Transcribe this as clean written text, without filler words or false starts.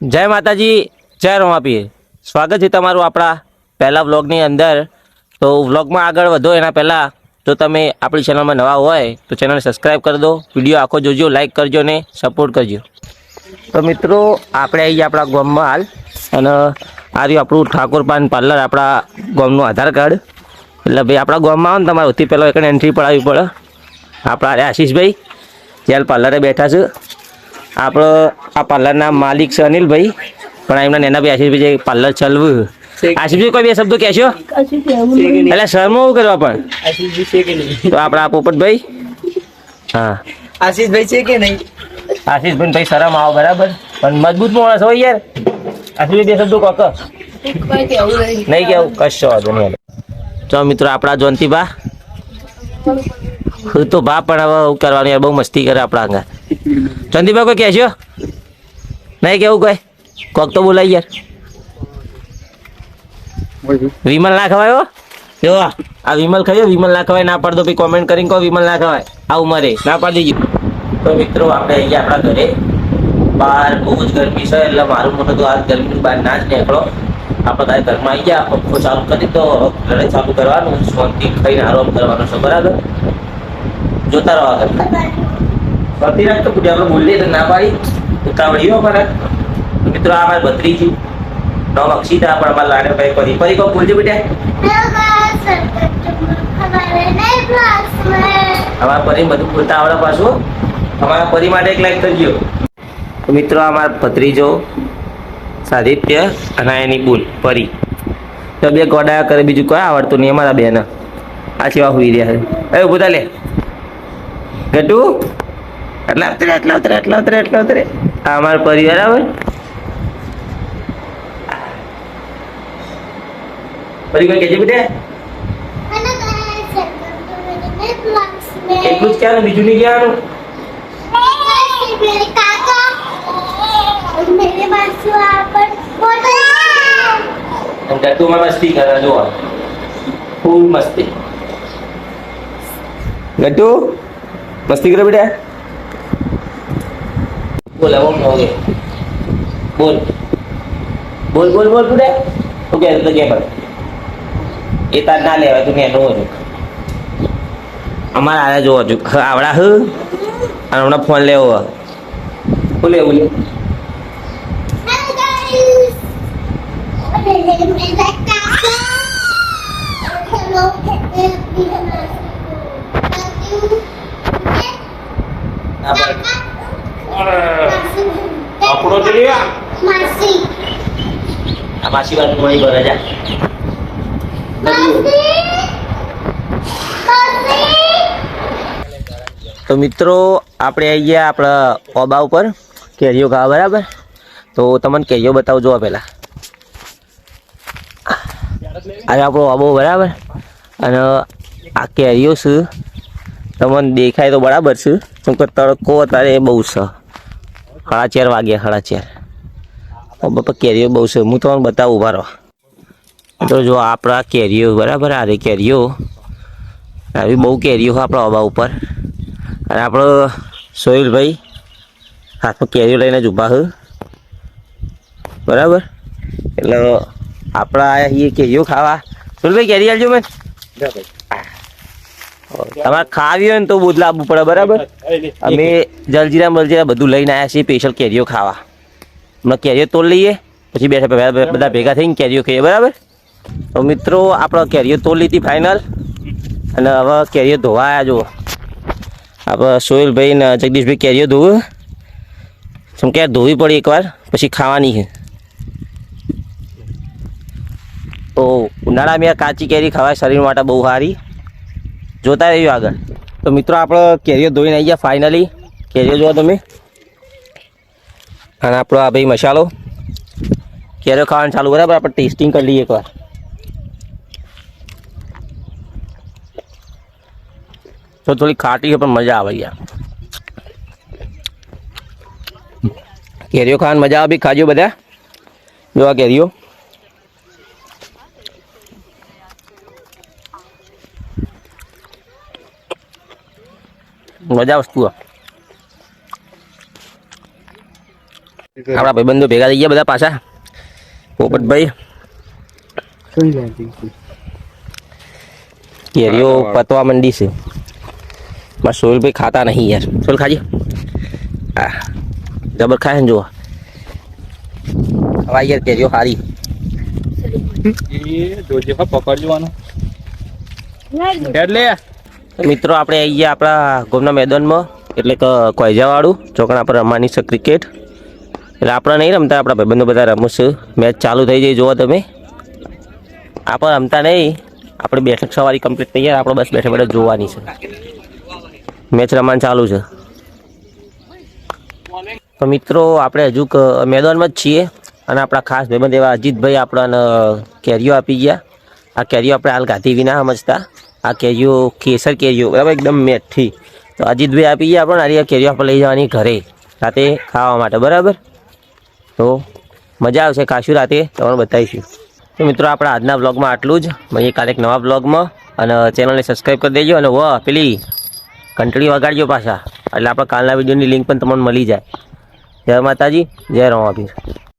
જય માતાજી, જય રોમાપીર. સ્વાગત છે તમારું આપણા પહેલા વ્લોગની અંદર. તો વ્લોગમાં આગળ વધો એના પહેલાં જો તમે આપણી ચેનલમાં નવા હોય તો ચેનલને સબસ્ક્રાઈબ કરી દો, વિડીયો આખો જોજો, લાઈક કરજો ને સપોર્ટ કરજો. તો મિત્રો આપણે આવી ગયા આપણા ગામમાં હાલ, અને આ રહ્યું આપણું ઠાકોરપાન પાર્લર, આપણા ગામનું આધાર કાર્ડ. એટલે ભાઈ આપણા ગામમાં આવો ને તમારે સૌથી પહેલાં એક એન્ટ્રી પડાવવી પડે. આપણા આશીષભાઈ જ્યાં પાર્લરે બેઠા છે. આપણે આ પાર્લરના માલિક છે અનિલભાઈ, પણ એમના નેનાભાઈ આશીષભાઈ જે પાર્લર ચલાવ્યું. આશીષભાઈ કોઈ બે શબ્દો કહેશો? એટલે શર્મો એવું કરવા પણ તો આપણા પોપટભાઈ. હા આશીષભાઈ છે કે નહીં? આશીષભાઈ ભાઈ શરમ આવો બરાબર, પણ મજબૂત માણસ હોય યાર. આશીષભાઈ બે શબ્દો કોક નહીં કેવું, કશો વાંધો નહીં. તો મિત્રો આપણા જોનતીબા હું તો બા પણ હવે એવું કરવાનું યાર, બહુ મસ્તી કરે આપણા અંગા. જોનતીબા કોઈ કહેશો નહીં કેવું? કોઈ કોક તો બોલાય યાર. વિમલ ના ખવાય હો. જો આ વિમલ ખાયો, વિમલ ના ખવાય ના પાડતો ભાઈ કોમેન્ટ કરીને કહો વિમલ ના ખવાય. આ ઉંમરે ના પાડી દીધું. તો મિત્રો આપણે અહીંયા આપણા ઘરે બહાર બહુ જ ગરમી છે, એટલે મારું મોટું તો આ ગરમી બહાર ના જ નીકળો. આપણે તારે ઘરમાં આવી ગયા, પંખો ચાલુ કરી તો લડાઈ ચાલુ કરવાનું, શાંતિ ખાઈને આરામ કરવાનો છે બરાબર. જોતા રહો આગળ. સ્વાતિ રાખ તો આપણે બોલીએ તો ના પાડી ઉતાવળીઓ કરે. મિત્રો આ મારી ભત્રીજી નામ અક્ષિતા, પણ અમારા લાડે ભાઈ પરી પરી કોક બોલજો બેટા. અમારા પરી બધું બોલતા આવડે પાછું. અમારા પરી માટે એક લાઈક કરજો. તો મિત્રો અમારા ભત્રીજો સાદિત્ય અને એની બોલ પરી તો બે ગોડા કરે, બીજું કોઈ આવડતું નહીં અમારા બેન. આ સેવા હોઈ રહ્યા છે. એ ઉભું લે ગટુ, એટલા ઉતરે એટલા ઉતરે એટલા ઉતરે એટલા ઉતરે. આ અમારા પરી બરાબર. પરી કોઈ કહેજે બેટા. એટલું જ ક્યાં, બીજું નહીં ક્યાં? ગટુ માં મસ્તી કરે જો, ફૂલ મસ્તી. ગટુ મસ્તી કરે બેટા. બોલ હવે ઓકે બોલ બોલ બોલ બોલ બેટા. ઓકે તો કે પણ એ તાર ના લેવાય, તું એનું હતું અમારે આને જોવા છું આવડા હ. અને હમણાં ફોન લેવો બોલે બોલે. આ માસી વાત મળી ભરે જા. તો મિત્રો આપણે આવી ગયા આપણા ઓબા ઉપર કેરીઓ ખાવા બરાબર. તો તમને કેરીઓ બતાવું જો પહેલાં. આજે આપણો ઓબો બરાબર, અને આ કેરીઓ છે તમને દેખાય તો બરાબર છે, કેમ કે તડકો અત્યારે બહુ છે. 4:30 વાગ્યા 4:30. ઓબા પર કેરીઓ બહુ છે, હું તમને બતાવું ઉભા રહો. તો જો આપણા કેરીઓ બરાબર, આ રે કેરીઓ આવી બહુ કેરીઓ આપણા ઓબા ઉપર. અને આપણો સોહિલભાઈ હાથમાં કેરીઓ લઈને જ ઊભા છે બરાબર. એટલે આપણા આયા છીએ કેરીઓ ખાવા. સોહિલભાઈ કેરી આવજો મેં. તમારે ખાવી હોય ને તો બુધ લાવવું પડે બરાબર. અમે જલજીરા મલજીરા બધું લઈને આવ્યા છીએ સ્પેશિયલ કેરીઓ ખાવા. હમણાં કેરીઓ તોડ લઈએ, પછી બેઠા બધા ભેગા થઈને કેરીઓ ખાઈએ બરાબર. તો મિત્રો આપણે કેરીઓ તોડ લીધી ફાઇનલ, અને હવે કેરીઓ ધોવા આવ્યા જુઓ. આપણે સોહિલભાઈ ને જગદીશભાઈ કેરીઓ ધોવું, જેમ કે ધોવી પડી એકવાર પછી ખાવાની છે. તો ઉનાળામાં કાચી કેરી ખાવાય, શરીર માટે બહુ સારી. જોતા રહ્યું આગળ. તો મિત્રો આપણે કેરીઓ ધોઈને આવી ગયા ફાઇનલી. કેરીઓ જોવા તમે. અને આપણો આ ભાઈ મસાલો કેરીઓ ખાવાનું ચાલુ બરાબર. આપણે ટેસ્ટિંગ કરી લઈએ એકવાર. તો થોડી ખાટી છે પણ મજા આવે યાર. કેરીઓ ખાવાની મજા આવે બી, ખાજો બધા. જો આ કેરીઓ મજા વસ્તુ આપણા ભાઈબંધો ભેગા થઈ ગયા બધા પાછા. પોપટભાઈ કેરીઓ પતવા મંડી છે. બસ સોહેલભાઈ ખાતા નહીં યાર. સોહેલ ખાજે. હા જબર ખાય ને જુઓ. હવા યાર કેરીઓ સારી. મિત્રો આપણે આવી ગયા આપણા ગામના મેદાનમાં, એટલે કે કોયજાવાળું ચોકણા પર રમવાની છે ક્રિકેટ. એટલે આપણે નહીં રમતા, આપણા ભાઈબંધો બધા રમવું છે. મેચ ચાલુ થઈ જાય જુઓ તમે. આપણે રમતા નહીં, આપણે બેઠક સવારી કમ્પ્લીટ થઈ જાય, આપણે બસ બેઠા બેઠા જોવાની છે. મેચ રમવાનું ચાલુ છે. તો મિત્રો આપણે હજુ મેદાનમાં જ છીએ અને આપણા ખાસ ભાઈબંધ એવા અજીતભાઈ આપણને કેરીઓ આપી ગયા. આ કેરીઓ આપણે હાલ ગાધી વિના સમજતા. આ કેરીઓ કેસર કેરીઓ બરાબર એકદમ મેઠી. તો અજીતભાઈ આપી ગયા આપણને આ કેરીઓ આપણે લઈ જવાની ઘરે રાતે ખાવા માટે બરાબર. તો મજા આવશે, ખાશું રાતે તમને બતાવીશું. તો મિત્રો આપણા આજના બ્લોગમાં આટલું જ. મળીએ કાલે એક નવા બ્લોગમાં, અને ચેનલને સબસ્ક્રાઈબ કરી દેજો. અને પેલી ઘંટડી વગાડજો પાછા, એટલે આપણે કાલના વિડીયોની લિંક પણ તમને મળી જાય. જય માતાજી, જય રમાપીર.